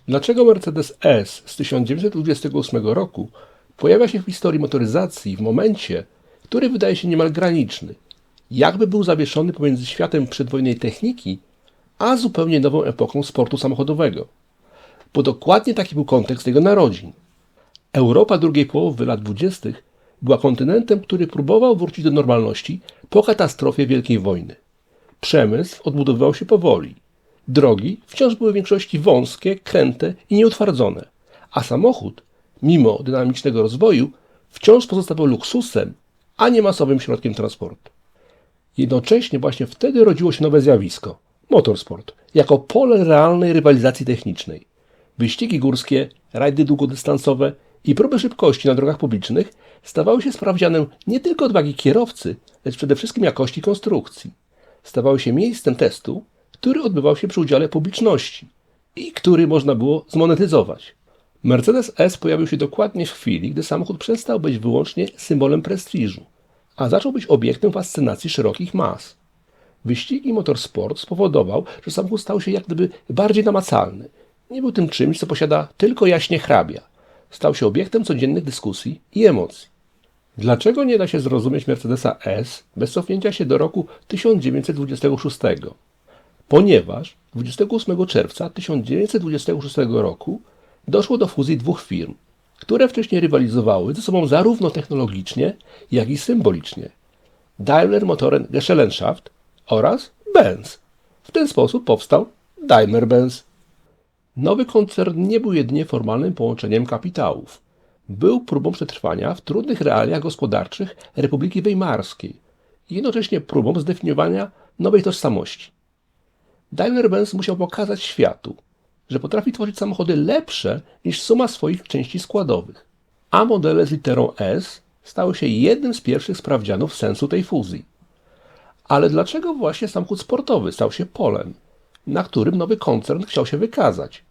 Dlaczego Mercedes S z 1928 roku pojawia się w historii motoryzacji w momencie, który wydaje się niemal graniczny, jakby był zawieszony pomiędzy światem przedwojennej techniki, a zupełnie nową epoką sportu samochodowego? Bo dokładnie taki był kontekst jego narodzin. Europa drugiej połowy lat 20. była kontynentem, który próbował wrócić do normalności po katastrofie Wielkiej Wojny. Przemysł odbudowywał się powoli. Drogi wciąż były w większości wąskie, kręte i nieutwardzone, a samochód, mimo dynamicznego rozwoju, wciąż pozostawał luksusem, a nie masowym środkiem transportu. Jednocześnie właśnie wtedy rodziło się nowe zjawisko – motorsport, jako pole realnej rywalizacji technicznej. Wyścigi górskie, rajdy długodystansowe i próby szybkości na drogach publicznych stawały się sprawdzianem nie tylko odwagi kierowcy, lecz przede wszystkim jakości konstrukcji. Stawały się miejscem testu, który odbywał się przy udziale publiczności i który można było zmonetyzować. Mercedes S pojawił się dokładnie w chwili, gdy samochód przestał być wyłącznie symbolem prestiżu, a zaczął być obiektem fascynacji szerokich mas. Wyścigi motorsport spowodował, że samochód stał się jak gdyby bardziej namacalny. Nie był tym czymś, co posiada tylko jaśnie hrabia. Stał się obiektem codziennych dyskusji i emocji. Dlaczego nie da się zrozumieć Mercedesa S bez cofnięcia się do roku 1926? Ponieważ 28 czerwca 1926 roku doszło do fuzji dwóch firm, które wcześniej rywalizowały ze sobą zarówno technologicznie, jak i symbolicznie. Daimler Motoren Gesellschaft oraz Benz. W ten sposób powstał Daimler-Benz. Nowy koncern nie był jedynie formalnym połączeniem kapitałów. Był próbą przetrwania w trudnych realiach gospodarczych Republiki Weimarskiej i jednocześnie próbą zdefiniowania nowej tożsamości. Daimler-Benz musiał pokazać światu, że potrafi tworzyć samochody lepsze niż suma swoich części składowych, a modele z literą S stały się jednym z pierwszych sprawdzianów sensu tej fuzji. Ale dlaczego właśnie samochód sportowy stał się polem, na którym nowy koncern chciał się wykazać?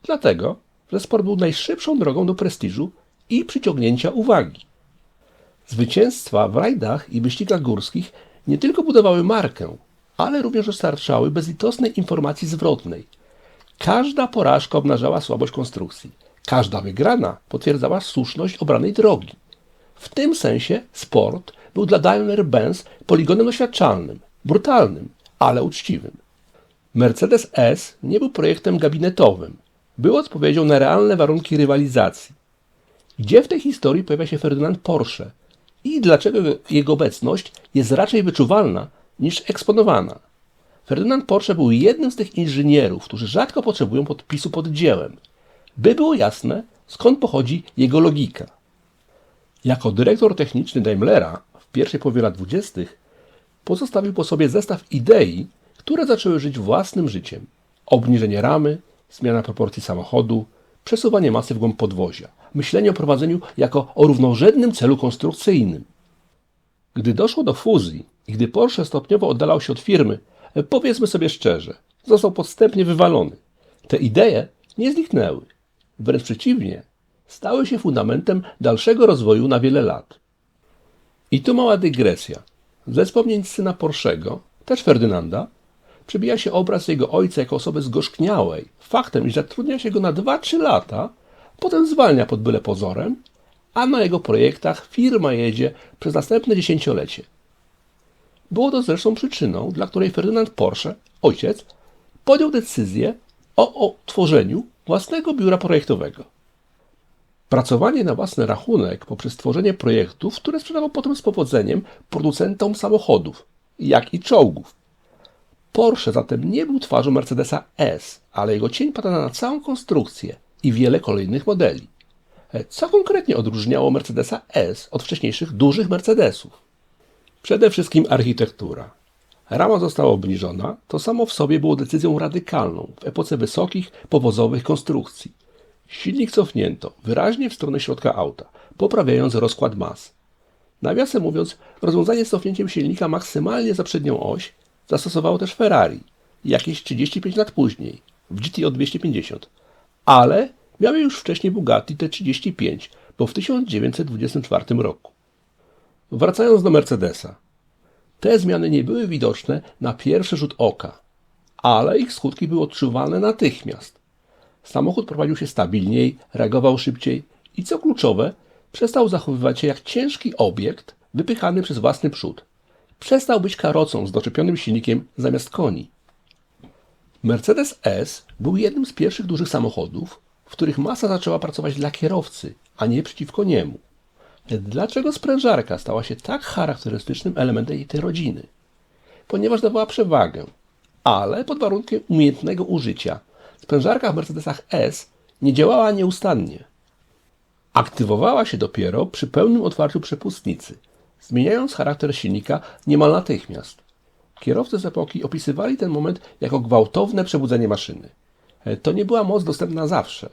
Dlatego, że sport był najszybszą drogą do prestiżu i przyciągnięcia uwagi. Zwycięstwa w rajdach i wyścigach górskich nie tylko budowały markę, ale również dostarczały bezlitosnej informacji zwrotnej. Każda porażka obnażała słabość konstrukcji. Każda wygrana potwierdzała słuszność obranej drogi. W tym sensie sport był dla Daimler-Benz poligonem doświadczalnym, brutalnym, ale uczciwym. Mercedes S nie był projektem gabinetowym. Był odpowiedzią na realne warunki rywalizacji. Gdzie w tej historii pojawia się Ferdynand Porsche i dlaczego jego obecność jest raczej wyczuwalna niż eksponowana? Ferdynand Porsche był jednym z tych inżynierów, którzy rzadko potrzebują podpisu pod dziełem, by było jasne, skąd pochodzi jego logika. Jako dyrektor techniczny Daimlera w pierwszej połowie lat 20. pozostawił po sobie zestaw idei, które zaczęły żyć własnym życiem. Obniżenie ramy, zmiana proporcji samochodu, przesuwanie masy w głąb podwozia, myślenie o prowadzeniu jako o równorzędnym celu konstrukcyjnym. Gdy doszło do fuzji i gdy Porsche stopniowo oddalał się od firmy, powiedzmy sobie szczerze, został podstępnie wywalony. Te idee nie zniknęły. Wręcz przeciwnie, stały się fundamentem dalszego rozwoju na wiele lat. I tu mała dygresja. Ze wspomnień syna Porschego, też Ferdynanda, przebija się obraz jego ojca jako osoby zgorzkniałej, faktem, iż zatrudnia się go na 2-3 lata, potem zwalnia pod byle pozorem, a na jego projektach firma jedzie przez następne dziesięciolecie. Było to zresztą przyczyną, dla której Ferdynand Porsche, ojciec, podjął decyzję o utworzeniu własnego biura projektowego. Pracowanie na własny rachunek poprzez tworzenie projektów, które sprzedawał potem z powodzeniem producentom samochodów, jak i czołgów. Porsche zatem nie był twarzą Mercedesa S, ale jego cień pada na całą konstrukcję i wiele kolejnych modeli. Co konkretnie odróżniało Mercedesa S od wcześniejszych dużych Mercedesów? Przede wszystkim architektura. Rama została obniżona, to samo w sobie było decyzją radykalną w epoce wysokich, powozowych konstrukcji. Silnik cofnięto wyraźnie w stronę środka auta, poprawiając rozkład mas. Nawiasem mówiąc, rozwiązanie z cofnięciem silnika maksymalnie za przednią oś zastosowało też Ferrari, jakieś 35 lat później, w GTO 250, ale miały już wcześniej Bugatti T35, bo w 1924 roku. Wracając do Mercedesa. Te zmiany nie były widoczne na pierwszy rzut oka, ale ich skutki były odczuwalne natychmiast. Samochód prowadził się stabilniej, reagował szybciej i co kluczowe, przestał zachowywać się jak ciężki obiekt wypychany przez własny przód. Przestał być karocą z doczepionym silnikiem zamiast koni. Mercedes S był jednym z pierwszych dużych samochodów, w których masa zaczęła pracować dla kierowcy, a nie przeciwko niemu. Dlaczego sprężarka stała się tak charakterystycznym elementem tej rodziny? Ponieważ dawała przewagę, ale pod warunkiem umiejętnego użycia. Sprężarka w Mercedesach S nie działała nieustannie. Aktywowała się dopiero przy pełnym otwarciu przepustnicy, zmieniając charakter silnika niemal natychmiast. Kierowcy z epoki opisywali ten moment jako gwałtowne przebudzenie maszyny. To nie była moc dostępna zawsze.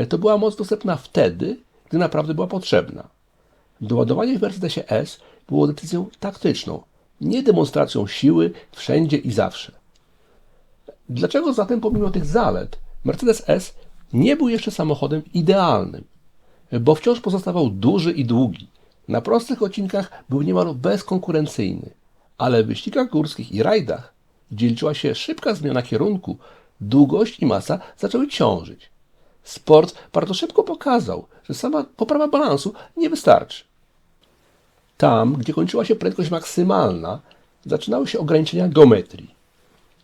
To była moc dostępna wtedy, gdy naprawdę była potrzebna. Doładowanie w Mercedesie S było decyzją taktyczną, nie demonstracją siły wszędzie i zawsze. Dlaczego zatem pomimo tych zalet Mercedes S nie był jeszcze samochodem idealnym? Bo wciąż pozostawał duży i długi. Na prostych odcinkach był niemal bezkonkurencyjny, ale w wyścigach górskich i rajdach, gdzie liczyła się szybka zmiana kierunku, długość i masa zaczęły ciążyć. Sport bardzo szybko pokazał, że sama poprawa balansu nie wystarczy. Tam, gdzie kończyła się prędkość maksymalna, zaczynały się ograniczenia geometrii.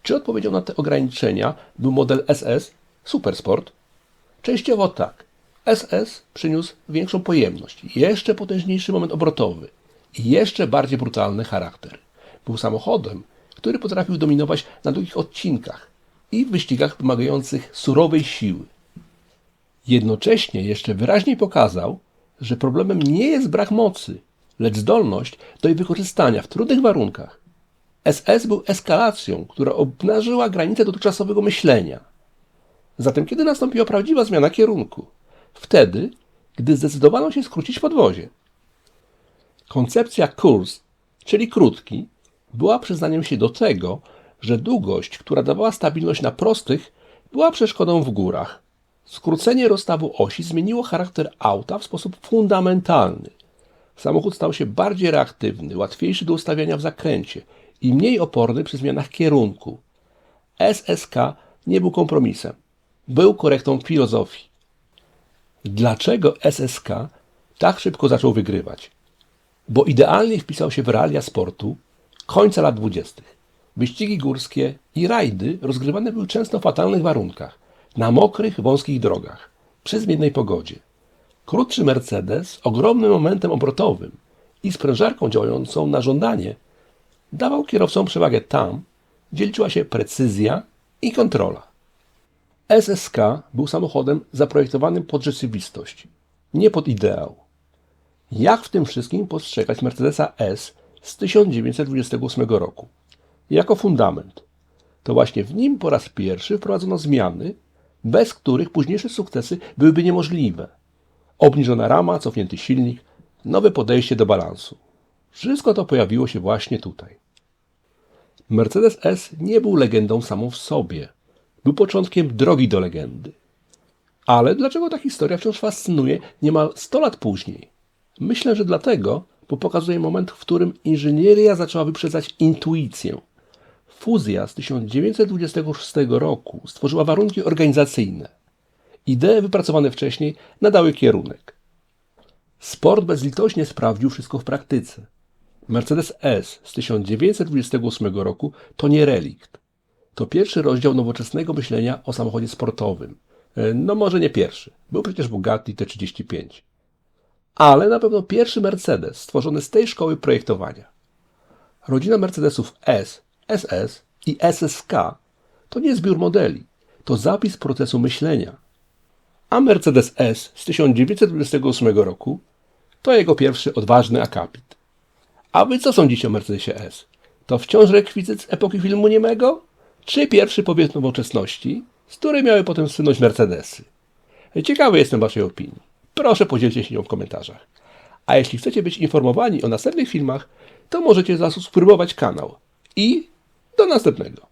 Czy odpowiedzią na te ograniczenia był model SS Supersport? Częściowo tak. SS przyniósł większą pojemność, jeszcze potężniejszy moment obrotowy i jeszcze bardziej brutalny charakter. Był samochodem, który potrafił dominować na długich odcinkach i w wyścigach wymagających surowej siły. Jednocześnie jeszcze wyraźniej pokazał, że problemem nie jest brak mocy, lecz zdolność do jej wykorzystania w trudnych warunkach. SS był eskalacją, która obnażyła granice dotychczasowego myślenia. Zatem kiedy nastąpiła prawdziwa zmiana kierunku? Wtedy, gdy zdecydowano się skrócić podwozie. Koncepcja kurs, czyli krótki, była przyznaniem się do tego, że długość, która dawała stabilność na prostych, była przeszkodą w górach. Skrócenie rozstawu osi zmieniło charakter auta w sposób fundamentalny. Samochód stał się bardziej reaktywny, łatwiejszy do ustawiania w zakręcie i mniej oporny przy zmianach kierunku. SSK nie był kompromisem. Był korektą filozofii. Dlaczego SSK tak szybko zaczął wygrywać? Bo idealnie wpisał się w realia sportu końca lat 20. Wyścigi górskie i rajdy rozgrywane były często w fatalnych warunkach, na mokrych, wąskich drogach, przy zmiennej pogodzie. Krótszy Mercedes z ogromnym momentem obrotowym i sprężarką działającą na żądanie dawał kierowcom przewagę tam, gdzie liczyła się precyzja i kontrola. SSK był samochodem zaprojektowanym pod rzeczywistość, nie pod ideał. Jak w tym wszystkim postrzegać Mercedesa S z 1928 roku? Jako fundament. To właśnie w nim po raz pierwszy wprowadzono zmiany, bez których późniejsze sukcesy byłyby niemożliwe. Obniżona rama, cofnięty silnik, nowe podejście do balansu. Wszystko to pojawiło się właśnie tutaj. Mercedes S nie był legendą samą w sobie. Był początkiem drogi do legendy. Ale dlaczego ta historia wciąż fascynuje niemal 100 lat później? Myślę, że dlatego, bo pokazuje moment, w którym inżynieria zaczęła wyprzedzać intuicję. Fuzja z 1926 roku stworzyła warunki organizacyjne. Idee wypracowane wcześniej nadały kierunek. Sport bezlitośnie sprawdził wszystko w praktyce. Mercedes S z 1928 roku to nie relikt. To pierwszy rozdział nowoczesnego myślenia o samochodzie sportowym. No może nie pierwszy. Był przecież Bugatti T35. Ale na pewno pierwszy Mercedes stworzony z tej szkoły projektowania. Rodzina Mercedesów S, SS i SSK to nie zbiór modeli. To zapis procesu myślenia. A Mercedes S z 1928 roku to jego pierwszy odważny akapit. A wy co sądzicie o Mercedesie S? To wciąż rekwizyt z epoki filmu niemego? Czy pierwszy powiew nowoczesności, z której miały potem słynąć Mercedesy? Ciekawy jestem waszej opinii. Proszę podzielcie się nią w komentarzach. A jeśli chcecie być informowani o następnych filmach, to możecie zasubskrybować kanał. I do następnego.